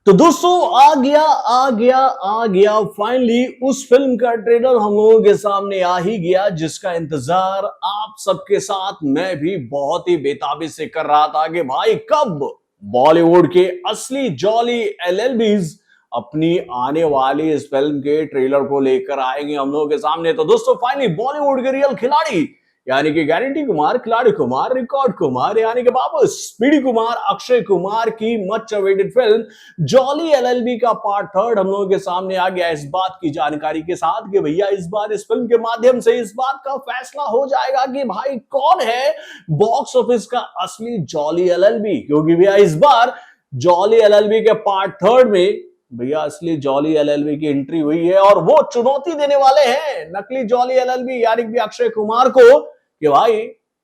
तो दोस्तों आ गया फाइनली उस फिल्म का ट्रेलर हम लोगों के सामने आ ही गया, जिसका इंतजार आप सबके साथ मैं भी बहुत ही बेताबी से कर रहा था कि भाई कब बॉलीवुड के असली जॉली एलएलबीज अपनी आने वाली इस फिल्म के ट्रेलर को लेकर आएंगे हम लोगों के सामने। तो दोस्तों फाइनली बॉलीवुड के रियल खिलाड़ी यानी कि गारंटी कुमार, खिलाड़ी कुमार, रिकॉर्ड कुमार यानी कि बाबू स्पीडी कुमार, अक्षय कुमार की much awaited film jolly LLB का पार्ट थर्ड हम लोगों के सामने आ गया, इस बात की जानकारी के साथ कि भैया इस बार इस फिल्म के माध्यम से इस बात का फैसला हो जाएगा कि भाई कौन है बॉक्स ऑफिस का असली जॉली एलएलबी। क्योंकि भैया इस बार जॉली एलएलबी के पार्ट थर्ड में भैया असली जॉली एलएलबी की एंट्री हुई है और वो चुनौती देने वाले हैं नकली जॉली एलएलबी यानी कि अक्षय कुमार को कि भाई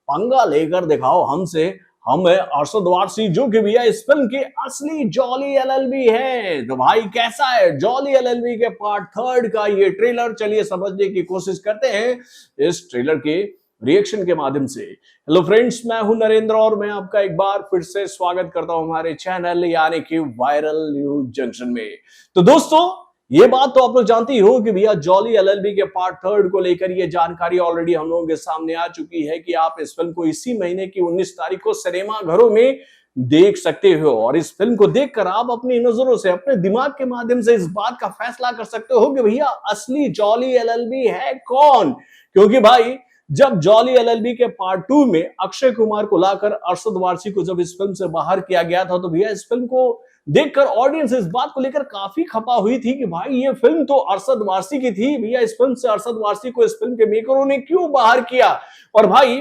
पंगा लेकर दिखाओ हमसे, हम है अरशद वारसी जो कि भैया इस फिल्म के असली जॉली एलएलबी है। तो भाई कैसा है जॉली एलएलबी के पार्ट थर्ड का ये ट्रेलर, चलिए समझने की कोशिश करते हैं इस ट्रेलर के रिएक्शन के माध्यम से। हेलो फ्रेंड्स, मैं हूं नरेंद्र और मैं आपका एक बार फिर से स्वागत करता हूं हमारे चैनल यानी कि वायरल न्यूज जंक्शन में। तो दोस्तों ये बात तो आप लोग जानते ही हो कि भैया जॉली एलएलबी के पार्ट थर्ड को लेकर ये जानकारी ऑलरेडी हम लोगों के सामने आ चुकी है कि आप इस फिल्म को इसी महीने की 19 तारीख को सिनेमा घरों में देख सकते हो और इस फिल्म को देखकर आप अपनी नजरों से अपने दिमाग के माध्यम से इस बात का फैसला कर सकते हो कि भैया असली जॉली एलएलबी है कौन। क्योंकि भाई जब जॉली एलएलबी के पार्ट टू में अक्षय कुमार को लाकर अरशद वारसी को जब इस फिल्म से बाहर किया गया था तो भैया इस फिल्म को देखकर ऑडियंस इस बात को लेकर काफी खपा हुई थी कि भाई ये फिल्म तो अरशद वारसी की थी, भैया इस फिल्म से अरशद वारसी को इस फिल्म के मेकरों ने क्यों बाहर किया। और भाई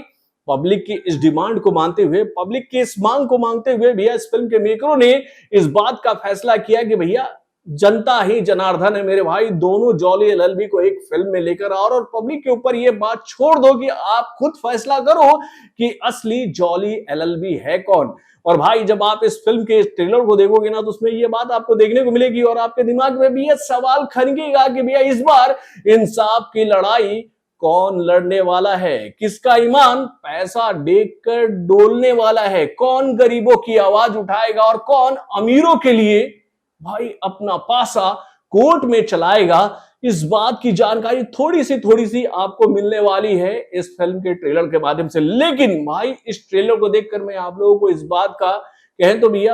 पब्लिक की इस डिमांड को मानते हुए, पब्लिक की इस मांग को मांगते हुए भैया इस फिल्म के मेकरों ने इस बात का फैसला किया कि भैया जनता ही जनार्दन है मेरे भाई, दोनों जॉली एलएलबी को एक फिल्म में लेकर आओ और पब्लिक के ऊपर ये बात छोड़ दो कि आप खुद फैसला करो कि असली जॉली एलएलबी है कौन। और भाई जब आप इस फिल्म के ट्रेलर को देखोगे ना तो उसमें ये बात आपको देखने को मिलेगी और आपके दिमाग में भी ये सवाल खनकेगा कि भैया इस बार इंसाफ की लड़ाई कौन लड़ने वाला है, किसका ईमान पैसा देखकर डोलने वाला है, कौन गरीबों की आवाज उठाएगा और कौन अमीरों के लिए भाई अपना पासा कोर्ट में चलाएगा। इस बात की जानकारी थोड़ी सी आपको मिलने वाली है इस फिल्म के ट्रेलर के माध्यम से। लेकिन भाई इस ट्रेलर को देखकर मैं आप लोगों को इस बात का कहें तो भैया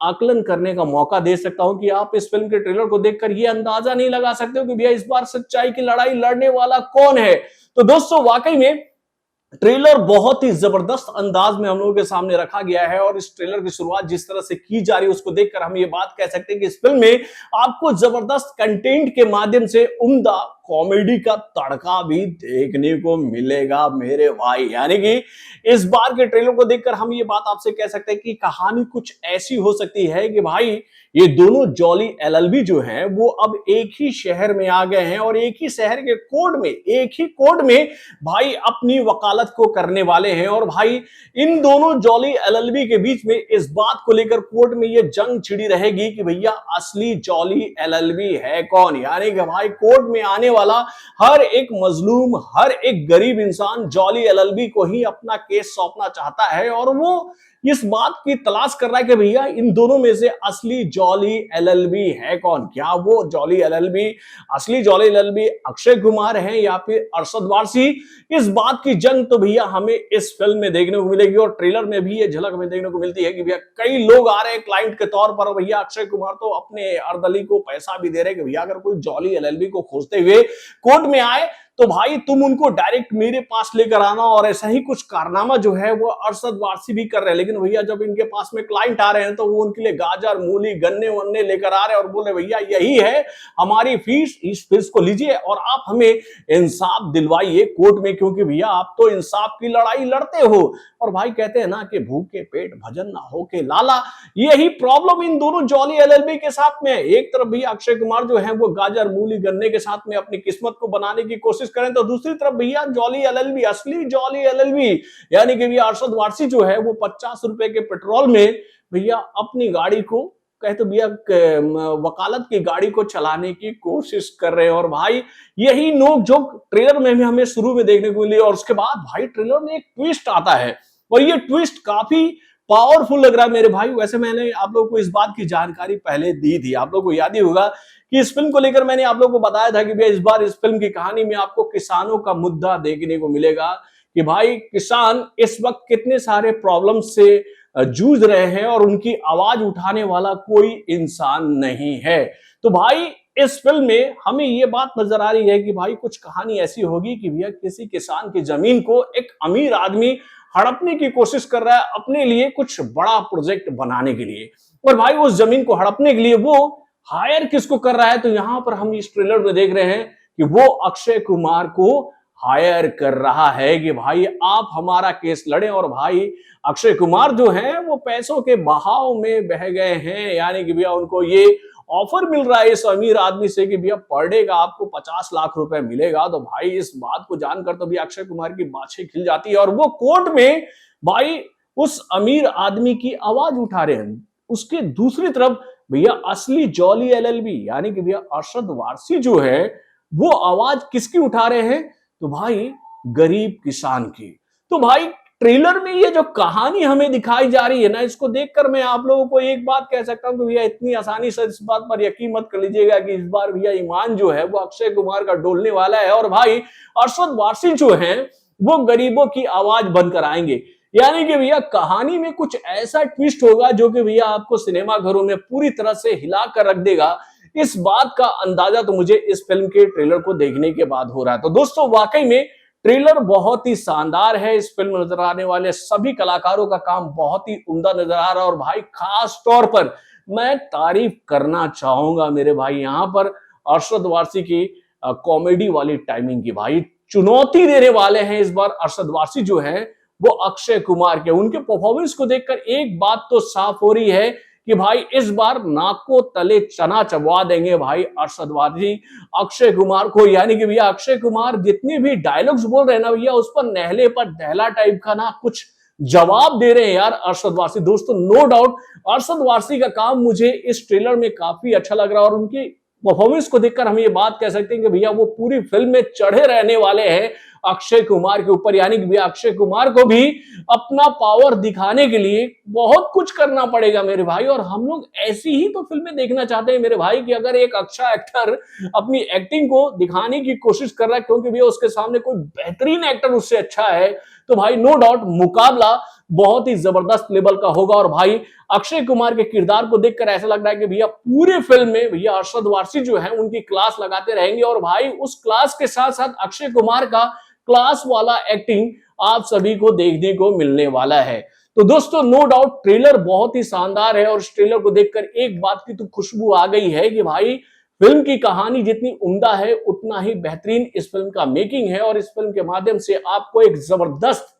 आकलन करने का मौका दे सकता हूं कि आप इस फिल्म के ट्रेलर को देखकर ये अंदाजा नहीं लगा सकते हो कि भैया इस बार सच्चाई की लड़ाई लड़ने वाला कौन है। तो दोस्तों वाकई में ट्रेलर बहुत ही जबरदस्त अंदाज में हम लोगों के सामने रखा गया है और इस ट्रेलर की शुरुआत जिस तरह से की जा रही है उसको देखकर हम ये बात कह सकते हैं कि इस फिल्म में आपको जबरदस्त कंटेंट के माध्यम से उम्दा कॉमेडी का तड़का भी देखने को मिलेगा मेरे भाई। यानी कि इस बार के ट्रेलर को देखकर हम ये बात आपसे कह सकते हैं कि कहानी कुछ ऐसी हो सकती है कि भाई ये दोनों जॉली एलएलबी जो हैं वो अब एक ही शहर में आ गए हैं और एक ही शहर के कोर्ट में, एक ही कोर्ट में भाई अपनी वकालत को करने वाले हैं। और भाई इन दोनों जॉली एलएलबी के बीच में इस बात को लेकर कोर्ट में ये जंग छिड़ी रहेगी कि भैया असली जॉली एलएलबी है कौन। यानी कि भाई कोर्ट में आने वाला हर एक मजलूम, हर एक गरीब इंसान जॉली एलएलबी को ही अपना केस सौंपना चाहता है और वो इस बात की तलाश कर रहा है कि भैया इन दोनों में से असली जॉली एलएलबी है कौन। क्या वो जॉली एलएलबी, असली जॉली एलएलबी अक्षय कुमार है या फिर अरशद वारसी। इस बात की जंग तो भैया हमें इस फिल्म में देखने को मिलेगी और ट्रेलर में भी ये झलक में देखने को मिलती है कि भैया कई लोग आ रहे हैं क्लाइंट के तौर पर। भैया अक्षय कुमार तो अपने अर्दली को पैसा भी दे रहे हैं कि भैया अगर कोई जॉली एलएलबी को खोजते हुए कोर्ट में आए तो भाई तुम उनको डायरेक्ट मेरे पास लेकर आना। और ऐसा ही कुछ कारनामा जो है वो अरशद वारसी भी कर रहे हैं। लेकिन भैया जब इनके पास में क्लाइंट आ रहे हैं तो वो उनके लिए गाजर, मूली, गन्ने वन्ने लेकर आ रहे हैं और बोले भैया यही है हमारी फीस, इस फीस को लीजिए और आप हमें इंसाफ दिलवाइए कोर्ट में, क्योंकि भैया आप तो इंसाफ की लड़ाई लड़ते हो। और भाई कहते हैं ना कि भूखे पेट भजन ना हो के लाला, यही प्रॉब्लम इन दोनों जॉली एलएलबी के साथ में। एक तरफ भैया अक्षय कुमार जो है वो गाजर, मूली, गन्ने के साथ में अपनी किस्मत को बनाने की कोशिश करें तो दूसरी तरफ भैया जॉली एलएलबी, असली जॉली एलएलबी यानी कि भैया अरशद वारसी जो है वो 50 रुपए के पेट्रोल में भैया अपनी गाड़ी को कहे तो भैया वकालत की गाड़ी को चलाने की कोशिश कर रहे हैं। और भाई यही नोक-झोंक ट्रेलर में भी हमें शुरू में देखने को मिली और उसके बाद भाई ट्रेलर में एक ट्विस्ट आता है और ये ट्विस्ट काफी पावरफुल लग रहा है मेरे भाई। वैसे मैंने आप लोगों को इस बात की जानकारी पहले दी थी, आप लोगों को याद ही होगा कि इस फिल्म को लेकर मैंने आप लोगों को बताया था कि भैया इस बार इस फिल्म की कहानी में आपको किसानों का मुद्दा देखने को मिलेगा कि भाई किसान इस वक्त कितने सारे प्रॉब्लम से जूझ रहे हैं और उनकी आवाज उठाने वाला कोई इंसान नहीं है। तो भाई इस फिल्म में हमें यह बात नजर आ रही है कि भाई कुछ कहानी ऐसी होगी कि भैया किसी किसान की जमीन को एक अमीर आदमी हड़पने की कोशिश कर रहा है अपने लिए कुछ बड़ा प्रोजेक्ट बनाने के लिए, और भाई उस जमीन को हड़पने के लिए वो हायर किसको कर रहा है, तो यहां पर हम इस ट्रेलर में देख रहे हैं कि वो अक्षय कुमार को हायर कर रहा है कि भाई आप हमारा केस लड़े। और भाई अक्षय कुमार जो है वो पैसों के बहाव में बह गए हैं, यानी कि भैया उनको ये ऑफर मिल रहा है इस अमीर आदमी से कि भैया पर डे का आपको 50 लाख रुपए मिलेगा। तो भाई इस बात को जानकर तो भी अक्षय कुमार की बाछें खिल जाती है और वो कोर्ट में भाई उस अमीर आदमी की आवाज उठा रहे हैं। उसके दूसरी तरफ भैया असली जॉली एलएलबी यानी कि भैया अरशद वारसी जो है वो आवाज किसकी उठा रहे हैं, तो भाई गरीब किसान की। तो भाई ट्रेलर में ये जो कहानी हमें दिखाई जा रही है ना, इसको देखकर मैं आप लोगों को एक बात कह सकता हूं कि भैया इतनी आसानी से इस बात पर यकीन मत कर लीजिएगा कि इस बार भैया ईमान जो है वो अक्षय कुमार का डोलने वाला है और भाई अरशद वारसी जो है वो गरीबों की आवाज बनकर आएंगे। यानी कि भैया कहानी में कुछ ऐसा ट्विस्ट होगा जो कि भैया आपको सिनेमा घरों में पूरी तरह से हिला कर रख देगा। इस बात का अंदाजा तो मुझे इस फिल्म के ट्रेलर को देखने के बाद हो रहा है। तो दोस्तों वाकई में ट्रेलर बहुत ही शानदार है। इस फिल्म में नजर आने वाले सभी कलाकारों का काम बहुत ही उम्दा नजर आ रहा है और भाई खास तौर पर मैं तारीफ करना चाहूंगा मेरे भाई यहां पर अरशद वारसी की कॉमेडी वाली टाइमिंग की। भाई चुनौती देने वाले हैं इस बार अरशद वारसी जो है वो अक्षय कुमार के। उनके परफॉर्मेंस को देखकर एक बात तो साफ हो रही है कि भाई इस बार नाक को तले चना चबवा देंगे भाई अरशद वारसी अक्षय कुमार को। यानी कि भैया अक्षय कुमार जितने भी डायलॉग्स बोल रहे हैं ना भैया उस पर नहले पर दहला टाइप का ना कुछ जवाब दे रहे हैं यार अरशद वारसी। दोस्तों नो डाउट अरशद वारसी का काम मुझे इस ट्रेलर में काफी अच्छा लग रहा है और उनकी परफॉर्मेंस को देखकर हम ये बात कह सकते हैं कि भैया वो पूरी फिल्म में चढ़े रहने वाले हैं अक्षय कुमार के ऊपर। यानी कि भैया अक्षय कुमार को भी अपना पावर दिखाने के लिए बहुत कुछ करना पड़ेगा मेरे भाई। और हम लोग ऐसी ही तो फिल्में देखना चाहते हैं मेरे भाई कि अगर एक अच्छा एक्टर अपनी एक्टिंग को दिखाने की कोशिश कर रहा है क्योंकि भैया उसके सामने कोई बेहतरीन एक्टर उससे अच्छा है तो भाई नो डाउट मुकाबला बहुत ही जबरदस्त लेवल का होगा। और भाई अक्षय कुमार के किरदार को देखकर ऐसा लग रहा है कि भैया पूरे फिल्म में भैया अरशद वारसी जो है उनकी क्लास लगाते रहेंगे और भाई उस क्लास के साथ साथ अक्षय कुमार का क्लास वाला एक्टिंग आप सभी को देखने को मिलने वाला है। तो दोस्तों नो डाउट ट्रेलर बहुत ही शानदार है और इस ट्रेलर को देखकर एक बात की तो खुशबू आ गई है कि भाई फिल्म की कहानी जितनी उम्दा है उतना ही बेहतरीन इस फिल्म का मेकिंग है और इस फिल्म के माध्यम से आपको एक जबरदस्त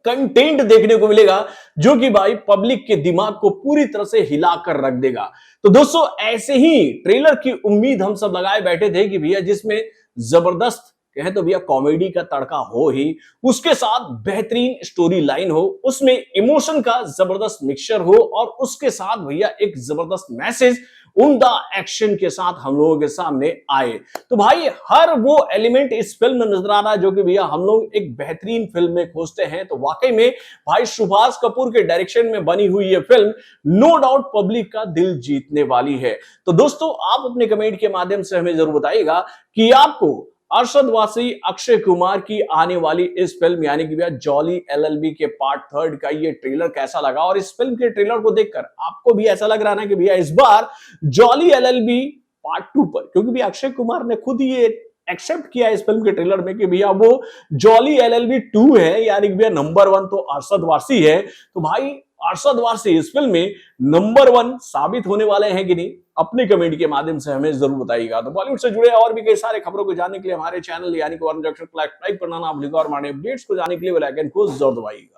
कंटेंट देखने को मिलेगा जो कि भाई पब्लिक के दिमाग को पूरी तरह से हिला कर रख देगा। तो दोस्तों ऐसे ही ट्रेलर की उम्मीद हम सब लगाए बैठे थे कि भैया जिसमें जबरदस्त कहे तो भैया कॉमेडी का तड़का हो ही, उसके साथ बेहतरीन स्टोरी लाइन हो, उसमें इमोशन का जबरदस्त मिक्सचर हो और उसके साथ भैया एक जबरदस्त मैसेज उम्दा एक्शन के साथ हम लोगों के सामने आए। तो भाई हर वो एलिमेंट इस फिल्म में नजर आ रहा है जो कि भैया हम लोग एक बेहतरीन फिल्म में खोजते हैं। तो वाकई में भाई सुभाष कपूर के डायरेक्शन में बनी हुई ये फिल्म नो डाउट पब्लिक का दिल जीतने वाली है। तो दोस्तों आप अपने कमेंट के माध्यम से हमें जरूर बताइएगा कि आपको अरशद वारसी अक्षय कुमार की आने वाली इस फिल्म यानी कि भैया जॉली एलएलबी के पार्ट 3 का ये ट्रेलर कैसा लगा और इस फिल्म के ट्रेलर को देखकर आपको भी ऐसा लग रहा है कि भैया इस बार जॉली एलएलबी पार्ट 2 पर, क्योंकि भैया अक्षय कुमार ने खुद ये एक्सेप्ट किया इस फिल्म के ट्रेलर में कि भैया वो जॉली एलएलबी 2 है यानी कि भैया नंबर 1 तो अरशद वारसी है। तो भाई अरशद वारसी इस फिल्म में नंबर 1 साबित होने वाले हैं कि नहीं, अपने कमेंट के माध्यम से हमें जरूर बताइएगा। तो बॉलीवुड से जुड़े और भी कई सारे खबरों को जानने के लिए हमारे चैनल यानी कि सब्सक्राइब करना ना भूलिएगा और हमारे अपडेट्स को जानने के लिए बेल आइकन को जरूर दबाइएगा।